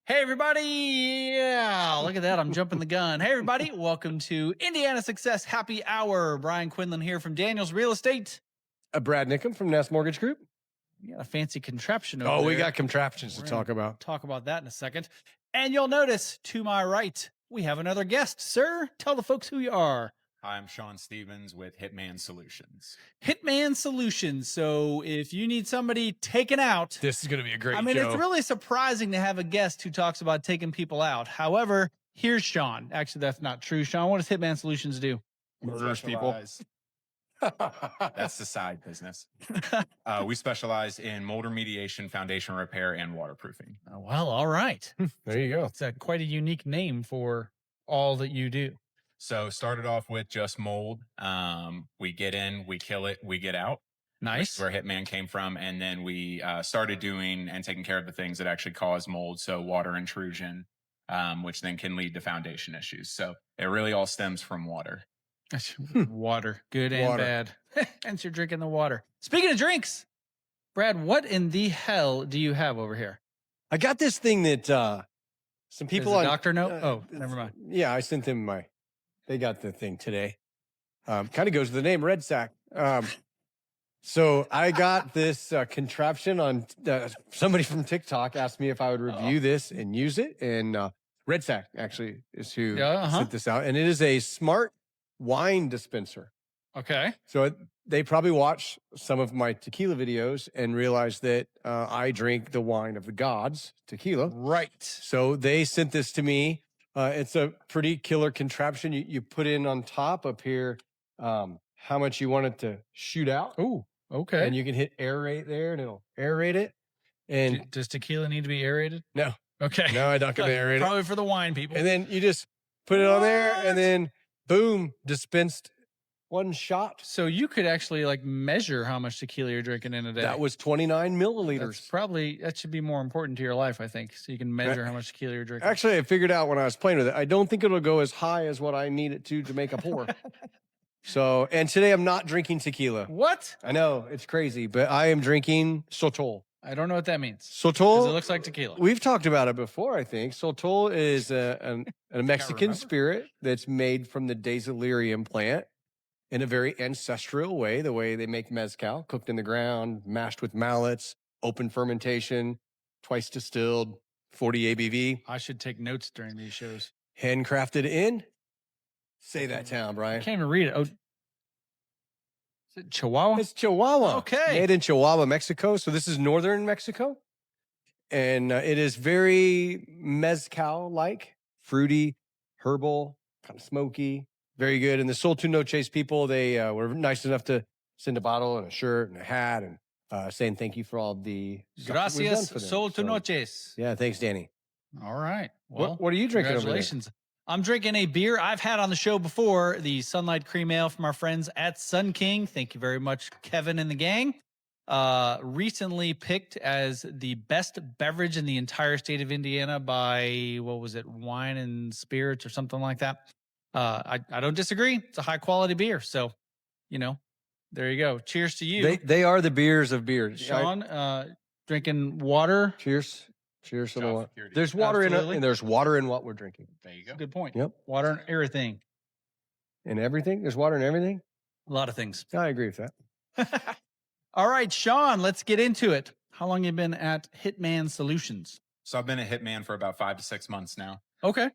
Hey, everybody. Yeah, look at that. I'm jumping the gun. Hey, everybody. Welcome to Indiana Success Happy Hour. Brian Quinlan here from Daniels Real Estate. Brad Niccum from Nest Mortgage Group. We got a fancy contraption over Oh, there. we got contraptions We're to gonna talk about. Talk about that in a second. And you'll notice to my right, we have another guest. Sir, tell the folks who you are. I'm Sean Stevens with Hitman Solutions. Hitman Solutions. So if you need somebody taken out, This is going to be a great show. it's really surprising to have a guest who talks about taking people out. However, here's Sean. Actually, that's not true. Sean, what does Hitman Solutions do? Murders people. That's the side business. We specialize in mold remediation, foundation repair, and waterproofing. Oh, well, all right. There you go. It's quite a unique name for all that you do. So started off with just mold. We get in, we kill it, we get out. Nice. Where Hitman came from. And then we started doing and taking care of the things that actually cause mold. So water intrusion, which then can lead to foundation issues. So it really all stems from water. Water, good and bad. Hence you're drinking the water. Speaking of drinks, Brad, what in the hell do you have over here? I got this thing that some people Does on the doctor know? Oh, never mind. Yeah, I sent them they got the thing today. Kind of goes with the name Red Sack. So I got this contraption on somebody from TikTok asked me if I would review this and use it. And Red Sack actually is who sent this out. And it is a smart wine dispenser. Okay. So they probably watched some of my tequila videos and realized that I drink the wine of the gods, tequila. Right. So they sent this to me. It's a pretty killer contraption. You put in on top up here how much you want it to shoot out. Oh, okay. And you can hit aerate there and it'll aerate it. And does tequila need to be aerated? No. Okay. No, I don't get aerate it. Probably for the wine people. And then you just put it on there and then boom, dispensed one shot. So you could actually measure how much tequila you're drinking in a day. That was 29 milliliters. That should be more important to your life, I think. So you can measure how much tequila you're drinking. Actually, I figured out when I was playing with it, I don't think it'll go as high as what I need it to make a pour. So, and today I'm not drinking tequila. What? I know, it's crazy, but I am drinking Sotol. I don't know what that means. Sotol? Because it looks like tequila. We've talked about it before, I think. Sotol is a Mexican spirit that's made from the Desilirium plant in a very ancestral way, the way they make mezcal, cooked in the ground, mashed with mallets, open fermentation, twice distilled, 40 ABV. I should take notes during these shows. Handcrafted in? Say that town, Brian. I can't even read it. Oh, is it Chihuahua? It's Chihuahua. Okay. Made in Chihuahua, Mexico. So this is northern Mexico. And it is very mezcal-like, fruity, herbal, kind of smoky. Very good. And the Sol Tu Noches people, they were nice enough to send a bottle and a shirt and a hat and saying thank you for all the stuff that we've done Gracias, for them. Sol Tu Noches. Yeah, thanks, Danny. All right. Well, What are you drinking over there? congratulations. I'm drinking a beer I've had on the show before, the Sunlight Cream Ale from our friends at Sun King. Thank you very much, Kevin and the gang. Recently picked as the best beverage in the entire state of Indiana by, what was it, Wine and Spirits or something like that. I don't disagree. It's a high quality beer. So, there you go. Cheers to you. They are the beers of beers. Sean, drinking water. Cheers. Cheers to the water. Security. There's water in it, Absolutely. and there's water in what we're drinking. There you go. Good point. Yep. Water and everything. And everything? There's water in everything? A lot of things. I agree with that. All right, Sean, let's get into it. How long you been at Hitman Solutions? So I've been a Hitman for about 5 to 6 months now. Okay.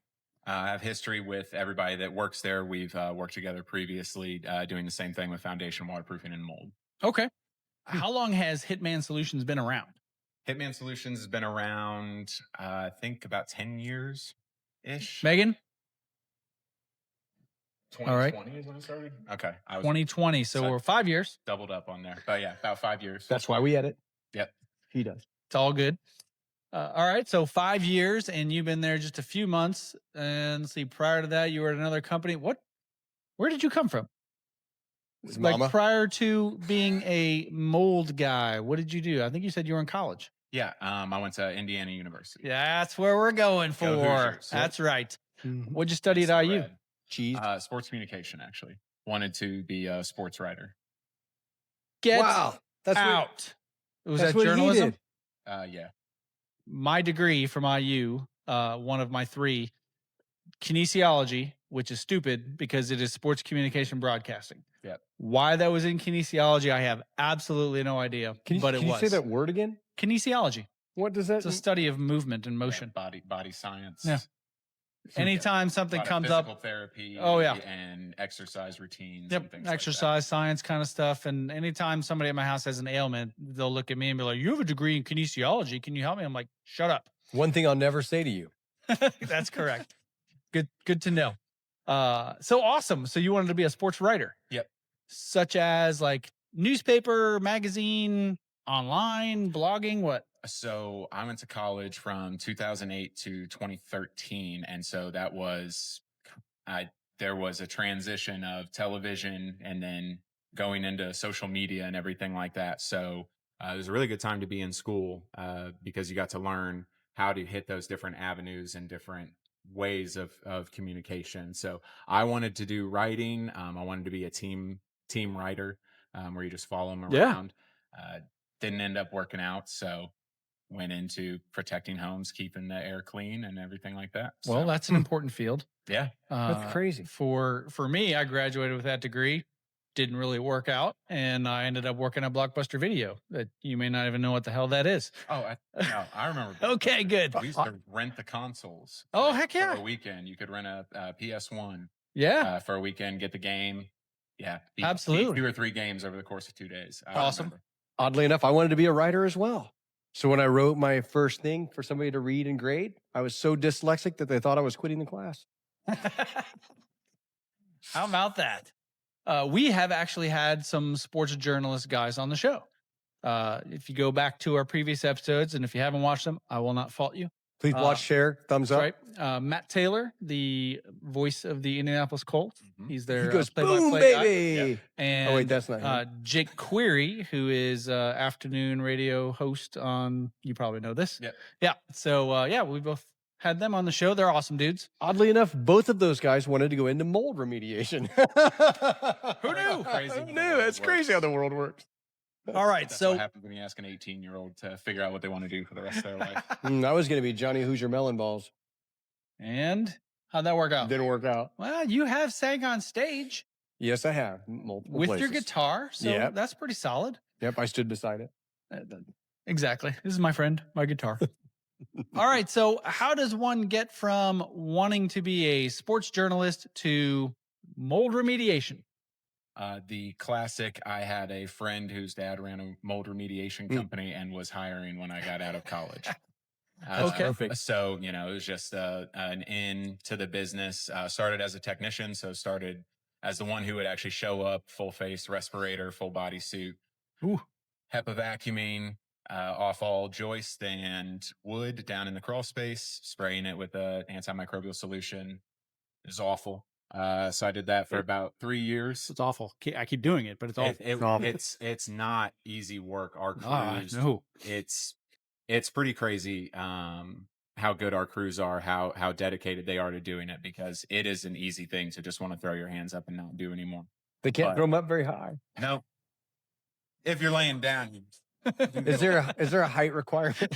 I have history with everybody that works there. We've worked together previously doing the same thing with foundation, waterproofing, and mold. Okay. How long has Hitman Solutions been around? Hitman Solutions has been around, I think, about 10 years-ish. Megan? 2020 is when it started? Okay. I was 2020. So we're 5 years. doubled up on there. But yeah, about 5 years. That's why we edit. Yep. He does. It's all good. All right. So 5 years and you've been there just a few months. And let's see, prior to that, you were at another company. Where did you come from? His mama. Prior to being a mold guy, what did you do? I think you said you were in college. Yeah. I went to Indiana University. That's where we're going for. Go Hoosiers. That's right. Mhm. What'd you study at So IU? rad. Cheese. Sports communication, actually. Wanted to be a sports writer. Get Wow. That's out. Was that's that what he journalism? did. Yeah. My degree from IU one of my three. Kinesiology, which is stupid because it is sports communication broadcasting. Yep. Why that was in kinesiology, I have absolutely no idea. Can you, but can you say that word again? Kinesiology. What does that It's a study of movement and motion. Body science. Yeah. Anytime something comes up, physical therapy. Oh, yeah. And exercise routines. Yep, And things exercise science kind of stuff. And anytime somebody at my house has an ailment, they'll look at me and be like, "You have a degree in kinesiology. Can you help me?" I'm like, "Shut up." One thing I'll never say to you. That's correct. Good to know. So awesome. So you wanted to be a sports writer? Yep. Such as like newspaper, magazine, online, blogging, what? So I went to college from 2008 to 2013. And so that was, there was a transition of television and then going into social media and everything like that. So it was a really good time to be in school because you got to learn how to hit those different avenues and different ways of communication. So I wanted to do writing. I wanted to be a team writer where you just follow them around. Didn't end up working out. So went into protecting homes, keeping the air clean and everything like that. Well, So, that's an important field. yeah. That's crazy. For me, I graduated with that degree. Didn't really work out, and I ended up working at Blockbuster Video. That you may not even know what the hell that is. Oh, no, I remember. Okay, good. We used to rent the consoles. Oh, heck yeah. For a weekend. You could rent a PS1 Yeah, for a weekend, get the game. Yeah. beat Absolutely. 2 or 3 games over the course of 2 days. I Awesome. remember. Oddly enough, I wanted to be a writer as well. So when I wrote my first thing for somebody to read and grade, I was so dyslexic that they thought I was quitting the class. How about that? We have actually had some sports journalist guys on the show. If you go back to our previous episodes, and if you haven't watched them, I will not fault you. Please watch, share, thumbs up. Right. Matt Taylor, the voice of the Indianapolis Colts. Mhm. He's their He goes, play-by-play boom, guy. baby. Yeah. And Oh, wait, that's not him. Jake Query, who is afternoon radio host on, you probably know this. Yep. Yeah. So, we both had them on the show. They're awesome dudes. Oddly enough, both of those guys wanted to go into mold remediation. Who knew? Crazy Who how the knew? world That's crazy how the world works. All right. That's So what happens when you ask an 18-year-old to figure out what they want to do for the rest of their life. I was going to be Johnny Hoosier Melon Balls. And how'd that work out? Didn't work out. Well, you have sang on stage Yes, I have. Multiple with places. your guitar. So Yep. that's pretty solid. Yep, I stood beside it. Exactly. This is my friend, my guitar. All right. So how does one get from wanting to be a sports journalist to mold remediation? The classic, I had a friend whose dad ran a mold remediation company and was hiring when I got out of college. Okay. Perfect. So, it was just an in to the business. Started as a technician. So started as the one who would actually show up, full face respirator, full body suit, Ooh. HEPA vacuuming off all joist and wood down in the crawl space, spraying it with an antimicrobial solution. It was awful. So I did that for about 3 years. It's awful. I keep doing it, but it's awful. It's not easy work. Our crews, No. it's pretty crazy how good our crews are, how dedicated they are to doing it, because it is an easy thing to just want to throw your hands up and not do anymore. They can't But- throw them up very high. No. If you're laying down, Is there a height requirement?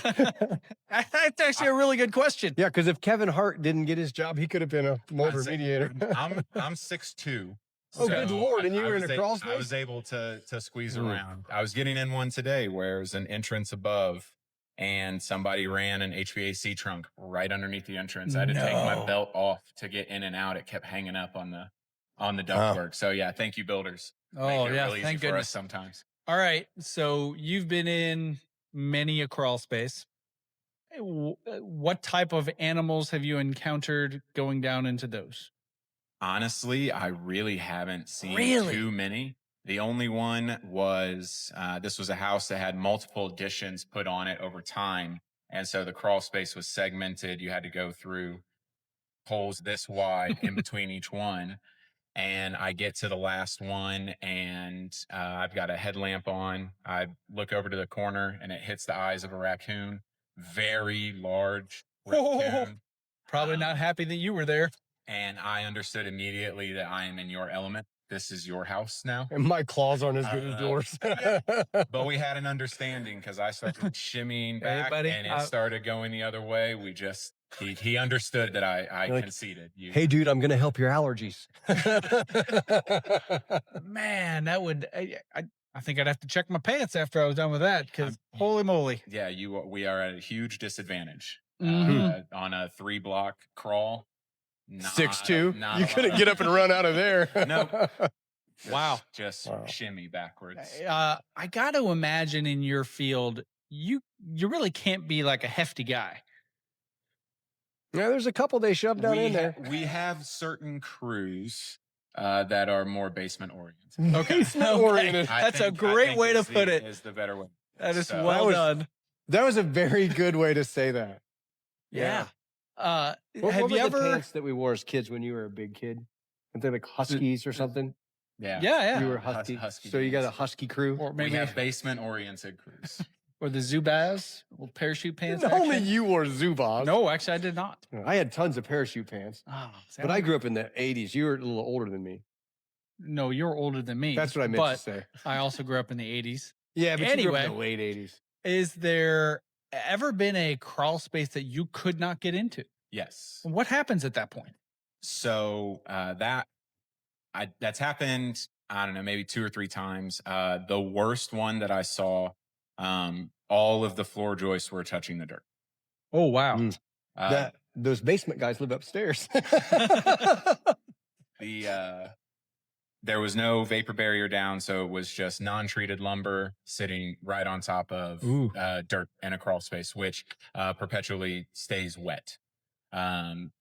That's actually a really good question. Yeah, because if Kevin Hart didn't get his job, he could have been a mold I say- remediator. I'm 6'2". Oh, good Lord, and you were in a crawl I space? was able to squeeze Mm. around. I was getting in one today where there's an entrance above and somebody ran an HVAC trunk right underneath the entrance. I had to take my No. belt off to get in and out. It kept hanging up on the ductwork. So yeah, thank you, builders. Make Oh, it yeah. real easy Thank for us goodness. sometimes. All right. So you've been in many a crawl space. What type of animals have you encountered going down into those? Honestly, I really haven't seen Really? too many. The only one was this was a house that had multiple additions put on it over time. And so the crawl space was segmented. You had to go through holes this wide in between each one. And I get to the last one and I've got a headlamp on. I look over to the corner and it hits the eyes of a raccoon. Very large raccoon. Probably not happy that you were there. And I understood immediately that I am in your element. this is your house now. And my claws aren't as good as yours. But we had an understanding because I started shimmying Hey, back buddy, and it started going the other way. We just, he understood that I Like, conceded. Hey, dude, I'm going to help your allergies. Man, that would, I think I'd have to check my pants after I was done with that because holy moly. Yeah, we are at a huge disadvantage Mhm. on a 3-block crawl. 6'2". You couldn't get up and run out of there. Nope. Wow. Just shimmy backwards. I got to imagine in your field, you really can't be like a hefty guy. Yeah, there's a couple they shoved down in there. We have certain crews that are more basement oriented. Okay. Basement oriented. That's a great way to put it. Is the better way. That is So- well done. That was a very good way to say that. Yeah. What Have were you the ever? pants that we wore as kids when you were a big kid? Weren't they like Huskies or something? Yeah. Yeah. You were Husky. Husky So you got a pants. Husky crew? Or We maybe have basement oriented crews. or the Zubaz, little parachute pants. Only action. you wore Zubaz. No, actually, I did not. I had tons of parachute pants. Oh, But I grew up in the 80s. You were a little older than me. No, you're older than me. That's what I meant but to say. I also grew up in the 80s. Yeah, but you grew up in Anyway. the late 80s. Is there ever been a crawl space that you could not get into? Yes. What happens at that point? So that's happened, I don't know, maybe 2 or 3 times. The worst one that I saw, all of the floor joists were touching the dirt. Oh, wow. Those basement guys live upstairs. There was no vapor barrier down, so it was just non-treated lumber sitting right on top of dirt in a crawl space, which perpetually stays wet.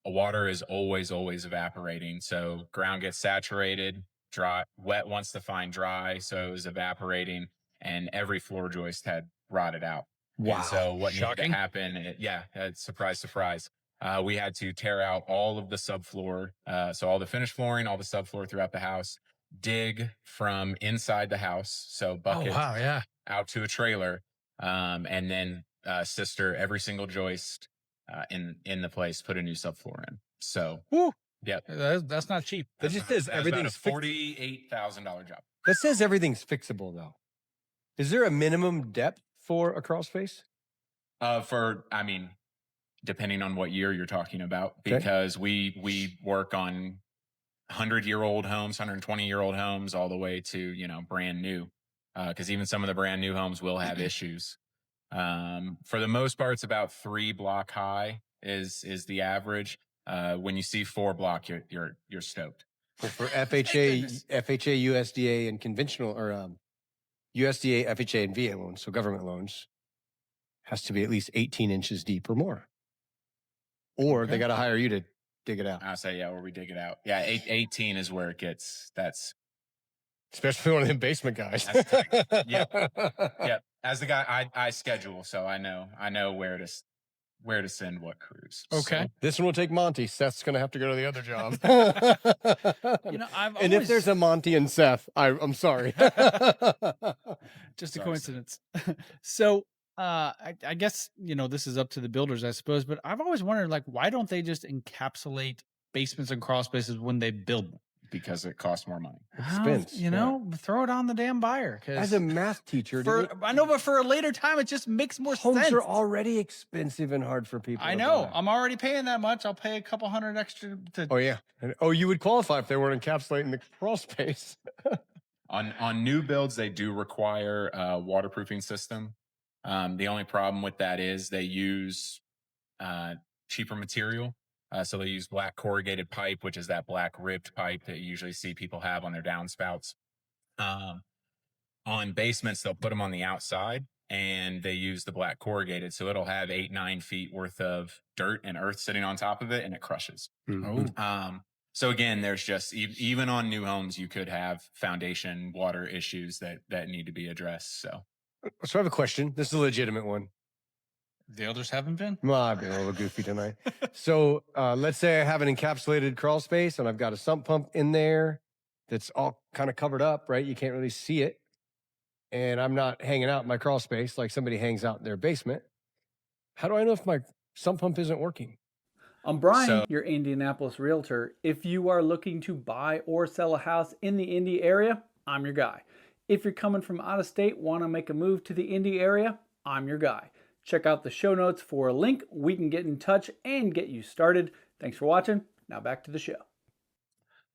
Water is always evaporating, so ground gets saturated, dry, wet wants to find dry, so it was evaporating, and every floor joist had rotted out. Wow. And so what Shocking. needed to happen? Surprise, surprise. We had to tear out all of the subfloor, so all the finished flooring, all the subfloor throughout the house, dig from inside the house, so bucket yeah. out to a trailer, and then sister every single joist in the place, put a new subfloor in. So, yeah, That's not cheap. That just says everything's about a $48,000 job. That says everything's fixable, though. Is there a minimum depth for a crawl space? Depending on what year you're talking about, Okay. because we work on 100-year-old homes, 120-year-old homes, all the way to brand new, because even some of the brand new homes will have issues. For the most part, it's about 3 block high is the average. When you see 4 block, you're stoked. Well, for FHA, USDA, and conventional, or USDA, FHA, and VA loans, so government loans, has to be at least 18 inches deep or more. Or they got to hire you to dig it out. I say, where we dig it out. Yeah, 18 is where it gets. That's Especially one of them basement guys. That's tight. Yep. As the guy, I schedule, so I know where to send what crews. Okay. So, This one will take Monty. Seth's going to have to go to the other job. I've And if there's a Monty and Seth, I'm sorry. just a Sorry, coincidence. So I guess this is up to the builders, I suppose, but I've always wondered, like, why don't they just encapsulate basements and crawl spaces when they build them? because it costs more money. Expense, Throw it on the damn buyer. As a math teacher, I know, but for a later time, it just makes more homes sense. are already expensive and hard for people. I to know. buy. I'm already paying that much. I'll pay a couple hundred extra to. Oh yeah. Oh, you would qualify if they weren't encapsulating the crawl space. On new builds, they do require a waterproofing system. The only problem with that is they use cheaper material. So they use black corrugated pipe, which is that black ribbed pipe that you usually see people have on their downspouts. On basements, they'll put them on the outside and they use the black corrugated. So it'll have 8-9 feet worth of dirt and earth sitting on top of it and it crushes. So again, there's just, even on new homes, you could have foundation water issues that need to be addressed. So I have a question. This is a legitimate one. The others haven't been. Well, I've been a little goofy tonight. So let's say I have an encapsulated crawl space and I've got a sump pump in there that's all kind of covered up, right? You can't really see it. And I'm not hanging out in my crawl space like somebody hangs out in their basement. How do I know if my sump pump isn't working? I'm Brian, So- your Indianapolis realtor. If you are looking to buy or sell a house in the Indy area, I'm your guy. If you're coming from out of state, want to make a move to the Indy area, I'm your guy. Check out the show notes for a link. We can get in touch and get you started. Thanks for watching. Now back to the show.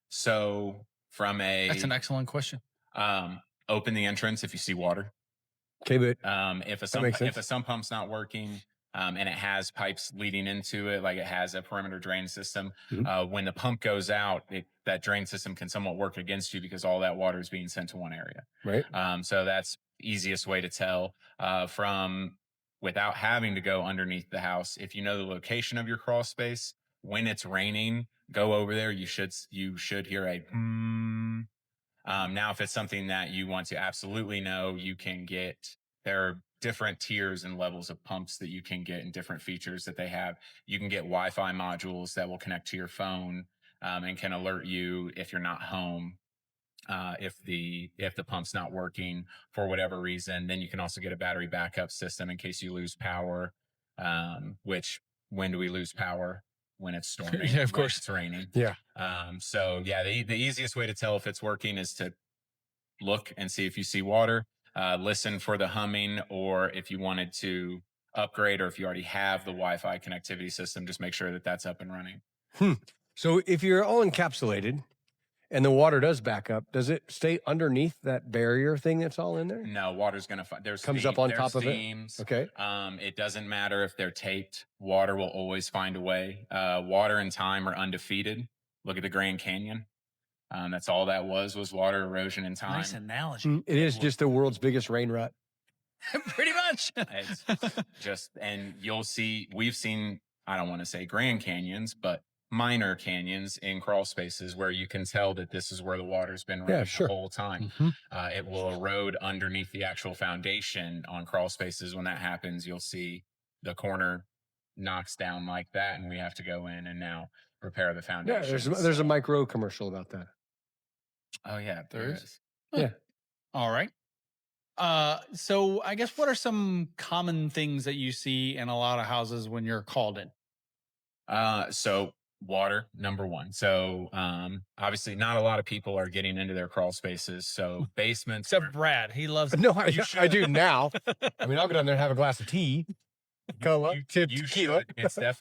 So from That's an excellent question. open the entrance if you see water. Okay, but If makes sense. if a sump pump's not working, and it has pipes leading into it, like it has a perimeter drain system, when the pump goes out, that drain system can somewhat work against you because all that water is being sent to one area. right. So that's the easiest way to tell from without having to go underneath the house. If you know the location of your crawl space, when it's raining, go over there. You should hear a now, if it's something that you want to absolutely know, you can there are different tiers and levels of pumps that you can get and different features that they have. You can get Wi-Fi modules that will connect to your phone and can alert you if you're not home. If the pump's not working for whatever reason, then you can also get a battery backup system in case you lose power. Which when do we lose power? When it's storming. Yeah, of when course. it's raining. Yeah. So yeah, the easiest way to tell if it's working is to look and see if you see water. Listen for the humming, or if you wanted to upgrade, or if you already have the Wi-Fi connectivity system, just make sure that that's up and running. So if you're all encapsulated and the water does back up, does it stay underneath that barrier thing that's all in there? No, water's gonna Comes up on top of it? steams. Okay. It doesn't matter if they're taped. Water will always find a way. Water and time are undefeated. Look at the Grand Canyon. That's all that was water, erosion, and time. Nice analogy. It is just the world's biggest rain rut. Pretty much. It's just, and we've seen, I don't want to say Grand Canyons, but minor canyons in crawl spaces where you can tell that this is where the water's been running sure. the whole time. It will erode underneath the actual foundation on crawl spaces. When that happens, you'll see the corner knocks down like that, and we have to go in and now repair the Yeah, foundation. there's a micro commercial about that. Oh yeah, There is. Yeah. All right. So I guess what are some common things that you see in a lot of houses when you're called in? So water, number one. So obviously not a lot of people are getting into their crawl spaces. So basements. Except Brad. He loves No, I do now. I mean, I'll go down there and have a glass of tea. You Tequila. should.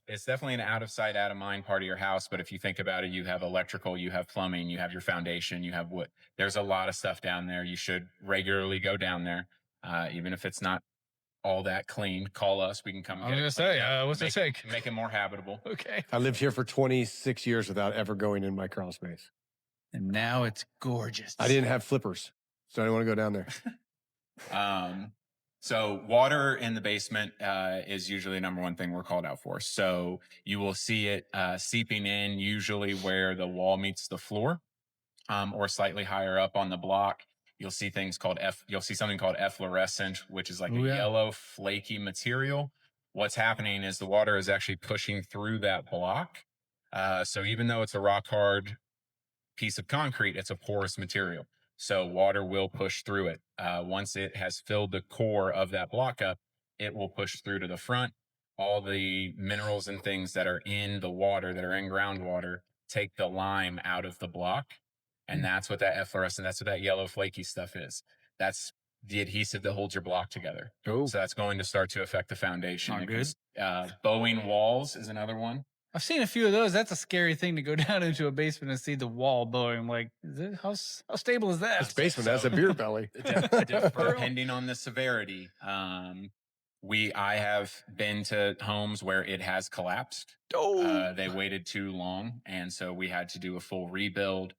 It's definitely an out of sight, out of mind part of your house. But if you think about it, you have electrical, you have plumbing, you have your foundation, you have wood. There's a lot of stuff down there. You should regularly go down there, even if it's not all that clean. Call us. We can come. I was gonna say, what's the take? Make it more habitable. Okay. I lived here for 26 years without ever going in my crawl space. And now it's gorgeous. I didn't have flippers, so I didn't want to go down there. So water in the basement is usually the number one thing we're called out for. So you will see it seeping in usually where the wall meets the floor, or slightly higher up on the block. You'll see something called efflorescent, which is like yellow flaky material. What's happening is the water is actually pushing through that block. So even though it's a rock hard piece of concrete, it's a porous material. So water will push through it. Once it has filled the core of that block up, it will push through to the front. All the minerals and things that are in the water, that are in groundwater, take the lime out of the block. And that's what that efflorescent, that's what that yellow flaky stuff is. That's the adhesive that holds your block together. Oh. So that's going to start to affect the foundation. Not good. Bowing walls is another one. I've seen a few of those. That's a scary thing to go down into a basement and see the wall bowing. I'm like, how stable is that? This basement has a beer belly. Depending on the severity. I have been to homes where it has collapsed. They waited too long, and so we had to do a full rebuild.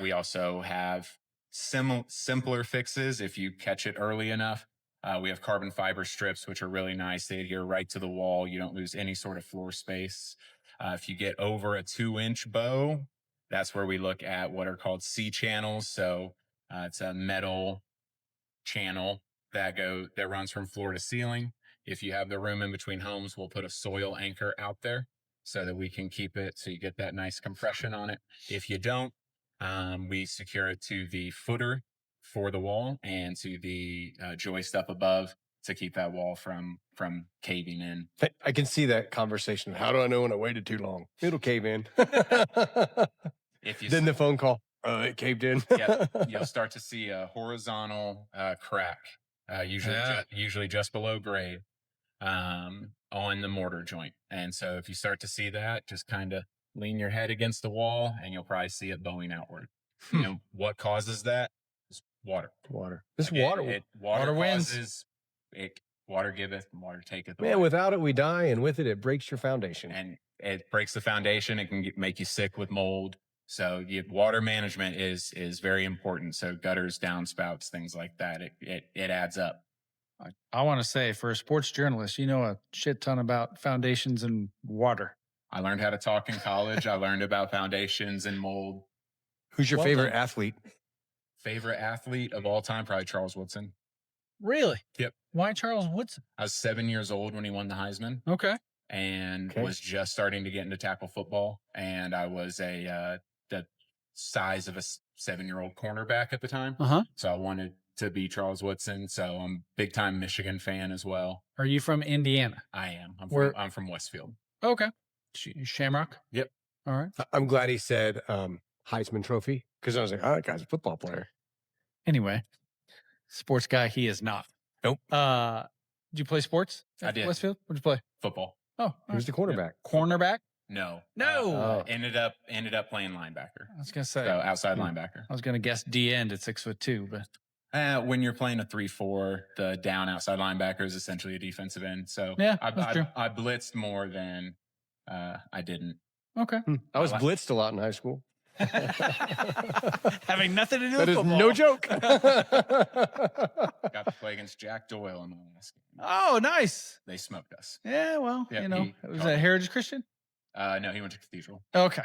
We also have simpler fixes if you catch it early enough. We have carbon fiber strips, which are really nice. They adhere right to the wall. You don't lose any sort of floor space. If you get over a 2-inch bow, that's where we look at what are called C channels. So it's a metal channel that runs from floor to ceiling. If you have the room in between homes, we'll put a soil anchor out there so that we can keep it so you get that nice compression on it. If you don't, we secure it to the footer for the wall and to the joist up above to keep that wall from caving in. I can see that conversation. How do I know when I waited too long? It'll cave in. If you Then the phone call, it caved in. yeah, you'll start to see a horizontal crack, usually just below grade, on the mortar joint. And so if you start to see that, just kind of lean your head against the wall, and you'll probably see it bowing outward. You know what causes that? It's water. Water. This Again, water. Water wins. causes it. Water giveth, water taketh Man, away. without it, we die. And with it, it breaks your foundation. And it breaks the foundation. It can make you sick with mold. So water management is very important. So gutters, downspouts, things like that. It adds up. I want to say, for a sports journalist, you know a shit ton about foundations and water. I learned how to talk in college. I learned about foundations and mold. Who's your Well favorite done. athlete? Favorite athlete of all time, probably Charles Woodson. Really? Yep. Why Charles Woodson? I was 7 years old when he won the Heisman, Okay. and was just starting to get into tackle football. And I was the size of a 7-year-old cornerback at the time. So I wanted to be Charles Woodson. So I'm a big time Michigan fan as well. Are you from Indiana? I am. I'm from Westfield. Okay. Shamrock? Yep. All right. I'm glad he said Heisman Trophy, because I was like, oh, that guy's a football player. Anyway, sports guy, he is not. Nope. Did you play sports? I did. Westfield? What'd you play? Football. Oh, Who's the quarterback? cornerback? No. No. Ended up playing linebacker. I was gonna say. So outside linebacker. I was gonna guess D end at 6'2", but When you're playing a 3-4, the down outside linebacker is essentially a defensive end. So yeah, that's true. I blitzed more than I didn't. Okay. I was blitzed a lot in high school. Having nothing to do That with is football. no joke. Got to play against Jack Doyle in my last game. Oh, nice. They smoked us. Yeah, well, Yeah, you know, he was caught that it. Heritage Christian? No, he went to Cathedral. Okay.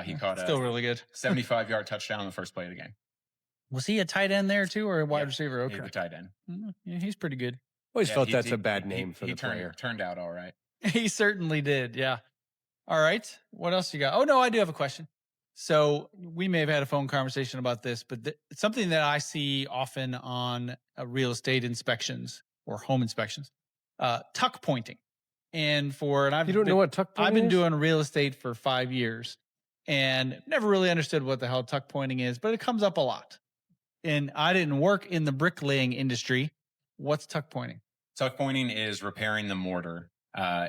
He caught Still a really good. 75-yard touchdown on the first play of the game. Was he a tight end there too, or a wide Yeah, receiver? He's Okay. the tight end. Yeah, he's pretty good. Always Yeah, felt he- that's he- a bad name for he the player. turned out all right. He certainly did. Yeah. All right. What else you got? Oh, no, I do have a question. So we may have had a phone conversation about this, but it's something that I see often on real estate inspections or home inspections, tuck pointing. And You don't know what tuck pointing I've been is? doing real estate for 5 years and never really understood what the hell tuck pointing is, but it comes up a lot. And I didn't work in the bricklaying industry. What's tuck pointing? Tuck pointing is repairing the mortar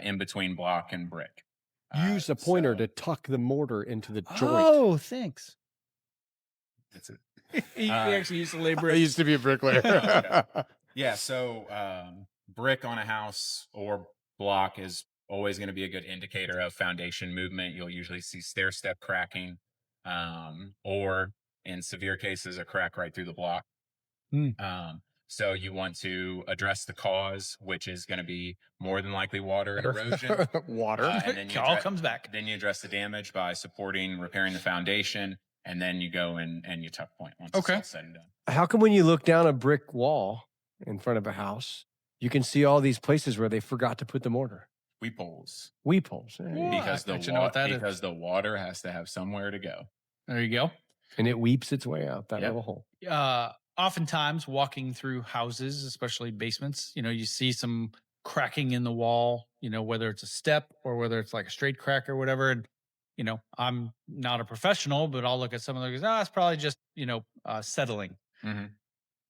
in between block and brick. Use a pointer So to tuck the mortar into the joint. Oh, thanks. that's it. He actually used to labor. I used to be a bricklayer. Yeah, so brick on a house or block is always going to be a good indicator of foundation movement. You'll usually see stair step cracking, or in severe cases, a crack right through the block. So you want to address the cause, which is going to be more than likely water and erosion. Water. And then It all comes back. Then you address the damage by supporting, repairing the foundation, and then you go and you tuck point once Okay. it's all said and done. How come when you look down a brick wall in front of a house, you can see all these places where they forgot to put the mortar? Weep holes. Weep holes. Yeah. Because I bet you know what that is. because the water has to have somewhere to go. There you go. And it weeps its way out that Yep. little hole. Oftentimes walking through houses, especially basements, you know, you see some cracking in the wall, you know, whether it's a step or whether it's like a straight crack or whatever. And, you know, I'm not a professional, but I'll look at some of those. Oh, it's probably just, you know, settling. Mhm.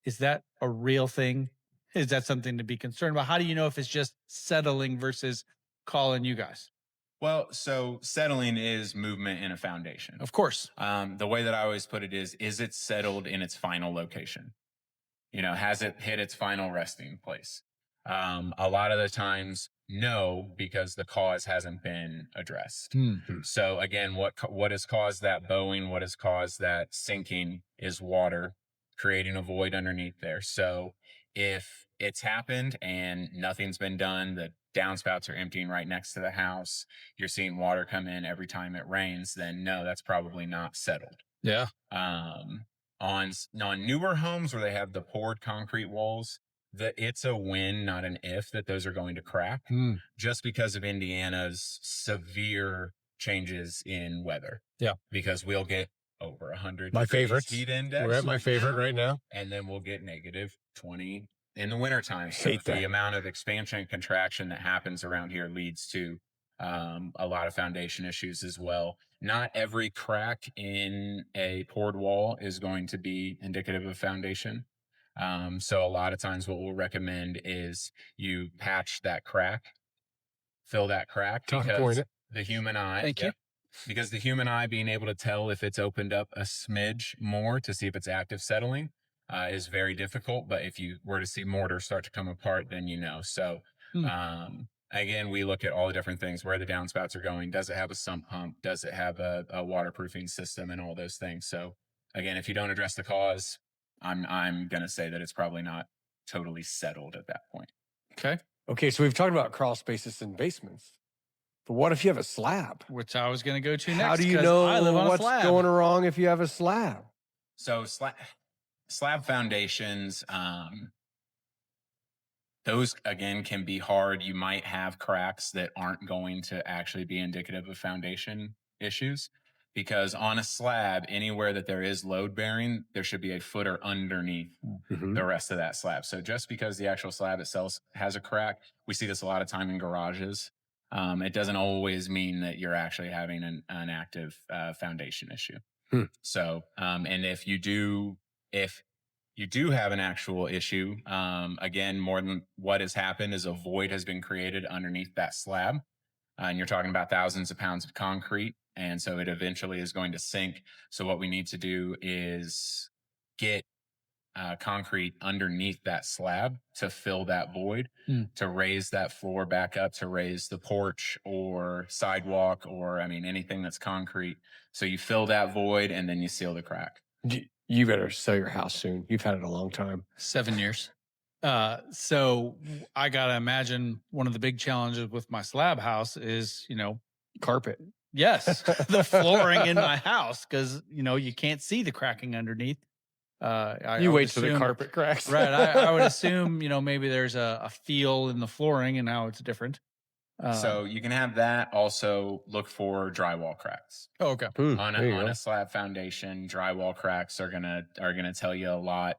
Is that a real thing? Is that something to be concerned about? How do you know if it's just settling versus calling you guys? Well, so settling is movement in a foundation. Of course. The way that I always put it is it settled in its final location? You know, has it hit its final resting place? A lot of the times, no, because the cause hasn't been addressed. So again, what has caused that bowing, what has caused that sinking is water, creating a void underneath there. So if it's happened and nothing's been done, the downspouts are emptying right next to the house, you're seeing water come in every time it rains, then no, that's probably not settled. Yeah. On newer homes where they have the poured concrete walls, it's a when, not an if, that those are going to crack, just because of Indiana's severe changes in weather. Yeah. Because we'll get over 100 My degrees favorites. heat index. We're at my favorite right now. And then we'll get negative 20, in the wintertime. So Hate that. the amount of expansion and contraction that happens around here leads to a lot of foundation issues as well. Not every crack in a poured wall is going to be indicative of foundation. So a lot of times what we'll recommend is you patch that crack, fill that crack, Tuck because point it. the human eye, Thank you. because the human eye being able to tell if it's opened up a smidge more to see if it's active settling is very difficult. But if you were to see mortar start to come apart, then you know. So again, we look at all the different things, where the downspouts are going. Does it have a sump pump? Does it have a waterproofing system and all those things? So again, if you don't address the cause, I'm going to say that it's probably not totally settled at that point. Okay. Okay, so we've talked about crawl spaces in basements. But what if you have a slab? Which I was going to go to next. How do you 'cause know I live on a what's slab. going wrong if you have a slab? So slab foundations, those again can be hard. You might have cracks that aren't going to actually be indicative of foundation issues, because on a slab, anywhere that there is load bearing, there should be a footer underneath the rest of that slab. So just because the actual slab itself has a crack, we see this a lot of time in garages. It doesn't always mean that you're actually having an active foundation issue. So, and if you do have an actual issue, again, more than what has happened is a void has been created underneath that slab, and you're talking about thousands of pounds of concrete. And so it eventually is going to sink. So what we need to do is get concrete underneath that slab to fill that void, to raise that floor back up, to raise the porch or sidewalk, or anything that's concrete. So you fill that void and then you seal the crack. You better sell your house soon. You've had it a long time. 7 years. So I got to imagine one of the big challenges with my slab house is, Carpet. yes, the flooring in my house, because, you can't see the cracking underneath. I You would wait till the assume- carpet cracks. Right. I would assume, maybe there's a feel in the flooring and how it's different. So you can have that. Also look for drywall cracks. Oh, okay. On a slab foundation, drywall cracks are gonna tell you a lot,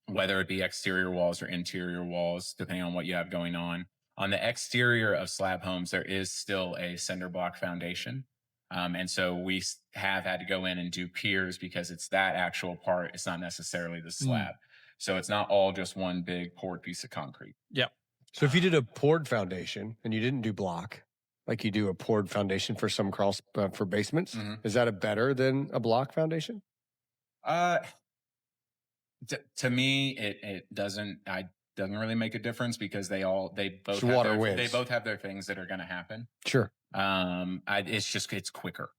whether it be exterior walls or interior walls, depending on what you have going on. On the exterior of slab homes, there is still a cinder block foundation. And so we have had to go in and do piers, because it's that actual part. It's not necessarily the slab. So it's not all just one big poured piece of concrete. Yep. So if you did a poured foundation and you didn't do block, like you do a poured foundation for some crawls for basements, is that a better than a block foundation? To me, it doesn't really make a difference, because they both have their things that are going to happen. Sure. It's quicker.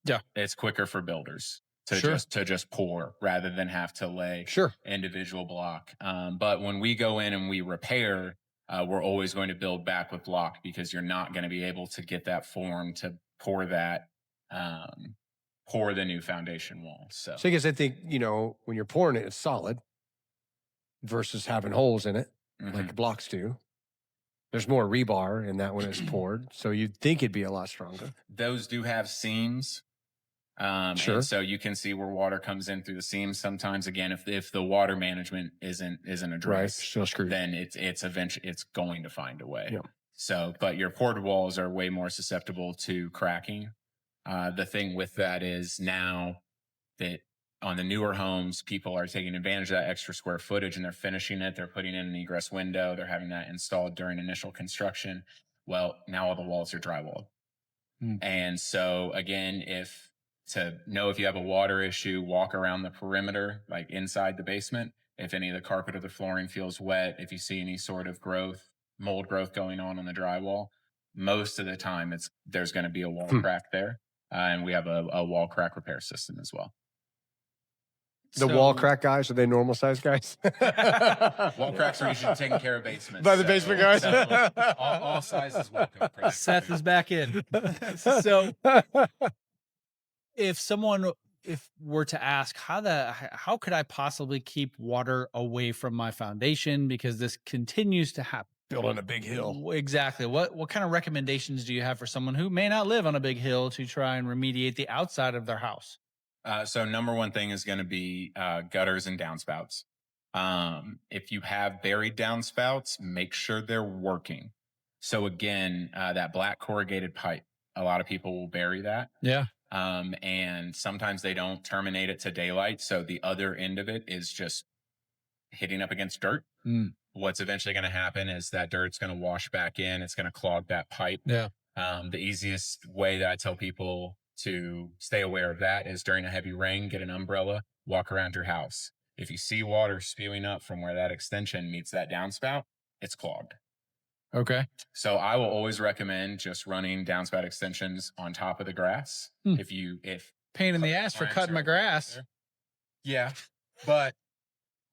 Yeah. It's quicker for builders to Sure. just pour rather than have to lay Sure. individual block. But when we go in and we repair, we're always going to build back with block, because you're not going to be able to get that form to pour the new foundation wall. So I guess I think, when you're pouring it, it's solid versus having holes in it, like blocks do. There's more rebar in that when it's poured. So you'd think it'd be a lot stronger. those do have seams. Sure. And so you can see where water comes in through the seams. Sometimes, again, if the water management isn't Right. addressed, Still screwed. then it's eventually it's going to find a way. Yeah. So, but your poured walls are way more susceptible to cracking. The thing with that is, now that on the newer homes, people are taking advantage of that extra square footage and they're finishing it. They're putting in an egress window. They're having that installed during initial construction. Well, now all the walls are drywalled. And so again, to know if you have a water issue, walk around the perimeter, like inside the basement. If any of the carpet or the flooring feels wet, if you see any sort of mold growth going on the drywall, most of the time there's going to be a wall crack there. And we have a wall crack repair system as well. The wall crack guys, are they normal size guys? Wall cracks are usually taken care of basements. By the basement guys? So all sizes welcome. Seth is back in. So if were to ask how could I possibly keep water away from my foundation, because this continues to happen? Building a big hill. Exactly. What kind of recommendations do you have for someone who may not live on a big hill to try and remediate the outside of their house? So number one thing is going to be gutters and downspouts. If you have buried downspouts, make sure they're working. So again, that black corrugated pipe, a lot of people will bury that. Yeah. And sometimes they don't terminate it to daylight. So the other end of it is just hitting up against dirt. What's eventually going to happen is that dirt's going to wash back in. It's going to clog that pipe. Yeah. The easiest way that I tell people to stay aware of that is during a heavy rain, get an umbrella, walk around your house. If you see water spewing up from where that extension meets that downspout, it's clogged. Okay. So I will always recommend just running downspout extensions on top of the grass. If pain in the ass for cutting my grass. Yeah, but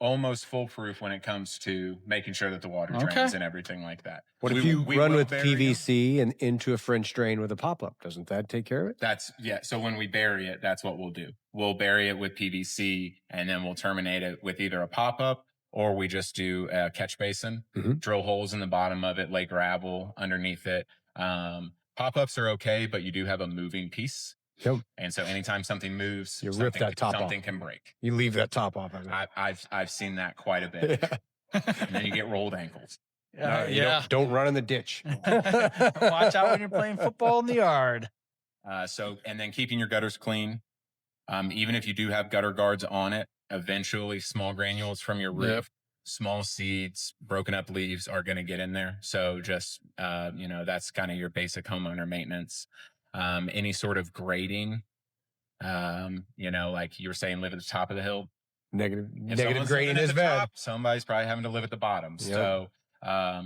almost foolproof when it comes to making sure that the water drains and everything like that. What if you run with PVC and into a French drain with a pop-up? Doesn't that take care of it? So when we bury it, that's what we'll do. We'll bury it with PVC and then we'll terminate it with either a pop-up or we just do a catch basin, drill holes in the bottom of it, lay gravel underneath it. Pop-ups are okay, but you do have a moving piece. Yep. And so anytime something moves, you rip that top off. Something can break. You leave that top off. I've seen that quite a bit. And then you get rolled ankles. Don't run in the ditch. Watch out when you're playing football in the yard. And then keeping your gutters clean. Even if you do have gutter guards on it, eventually small granules from your roof, small seeds, broken up leaves are going to get in there. So just, that's kind of your basic homeowner maintenance. Any sort of grading, like you were saying, live at the top of the hill. Negative grading is bad. Top, somebody's probably having to live at the bottom. Yep. So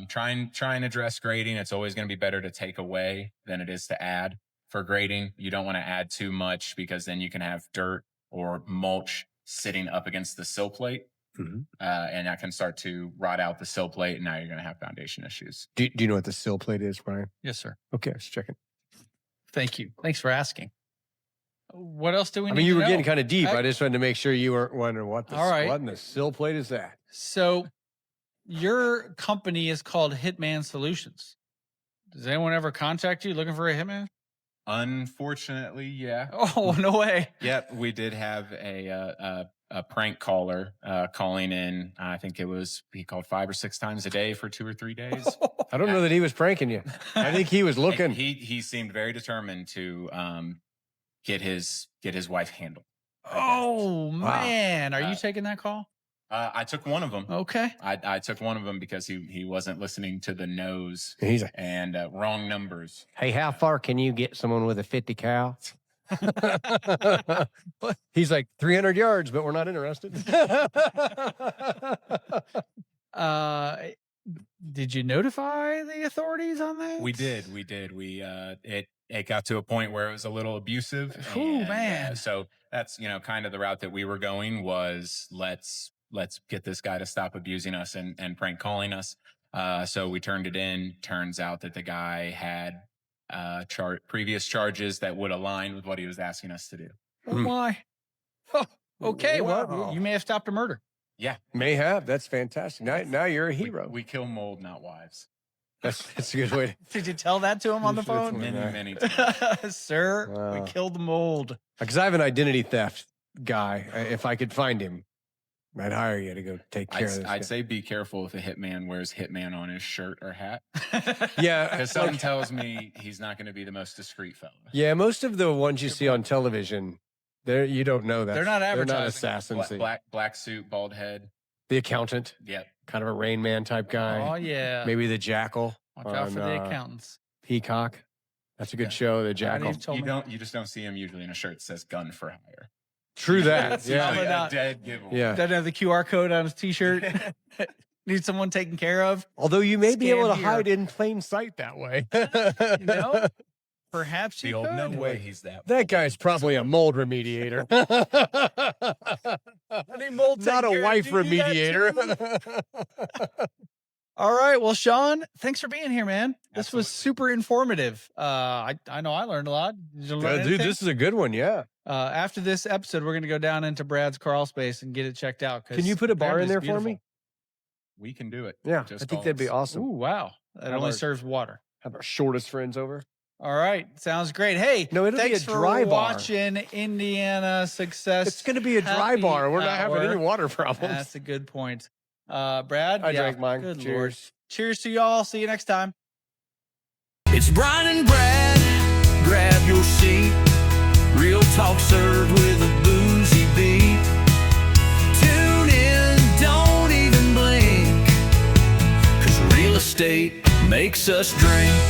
try and address grading. It's always going to be better to take away than it is to add for grading. You don't want to add too much because then you can have dirt or mulch sitting up against the sill plate. And that can start to rot out the sill plate. And now you're going to have foundation issues. Do you know what the sill plate is, Brian? Yes, sir. Okay, I was checking. Thank you. Thanks for asking. What else do we need to know? I mean, you were getting kind of deep. I just wanted to make sure you weren't wondering what in the sill plate is that. So your company is called Hitman Solutions. Does anyone ever contact you looking for a hitman? Unfortunately, yeah. Oh, no way. Yep, we did have a prank caller calling in. I think he called 5 or 6 times a day for 2 or 3 days. I don't know that he was pranking you. I think he was looking. He seemed very determined to get his wife handled. Oh man, are you taking that call? I took one of them. Okay. I took one of them because he wasn't listening to the no's and wrong numbers. Hey, how far can you get someone with a 50 cal? He's like 300 yards, but we're not interested. Did you notify the authorities on that? We did. It got to a point where it was a little abusive. Oh man. So that's, kind of the route that we were going was let's get this guy to stop abusing us and prank calling us. So we turned it in. Turns out that the guy had previous charges that would align with what he was asking us to do. Oh my. Oh, okay. Wow. Well, you may have stopped a murder. Yeah. May have. That's fantastic. Now you're a hero. We kill mold, not wives. That's a good way. Did you tell that to him on the phone? Many times. Sir, we killed the mold. Because I have an identity theft guy. If I could find him, I'd hire you to go take care of this. I'd say be careful if a hitman wears Hitman on his shirt or hat. Yeah. Because something tells me he's not going to be the most discreet fellow. Yeah, most of the ones you see on television, you don't know that. They're not advertising. They're not assassins. Black suit, bald head. The accountant. Yep. Kind of a Rain Man type guy. Oh, yeah. Maybe the Jackal. Watch out for the accountants. Peacock. That's a good show, the Jackal. You just don't see him usually in a shirt that says gun for hire. True that. Yeah. A dead giveaway. Yeah. Doesn't have the QR code on his t-shirt. Need someone taken care of. Although you may be able to hide in plain sight that way. Perhaps you could. No way he's that guy's probably a mold remediator. Not a wife remediator. All right. Well, Sean, thanks for being here, man. This Absolutely. was super informative. I know I learned a lot. Did you learn Dude, this is a good one. Yeah. After this episode, we're going to go down into Brad's crawl space and get it checked out. Can you put a bar in there for me? We can do it. Yeah. I think that'd be awesome. Ooh, wow. That only serves water. Have our shortest friends over. All right. Sounds great. Hey, No, it'll be thanks a dry for bar. watching Indiana Success. It's going to be a dry Happy bar. We're not having any Hour. water problems. That's a good point. Brad? I drank mine. Good Cheers. Lord. Cheers to y'all. See you next time. It's Brian and Brad, grab your seat. Real talk served with a boozy beat. Tune in, don't even blink, 'cause real estate makes us drink.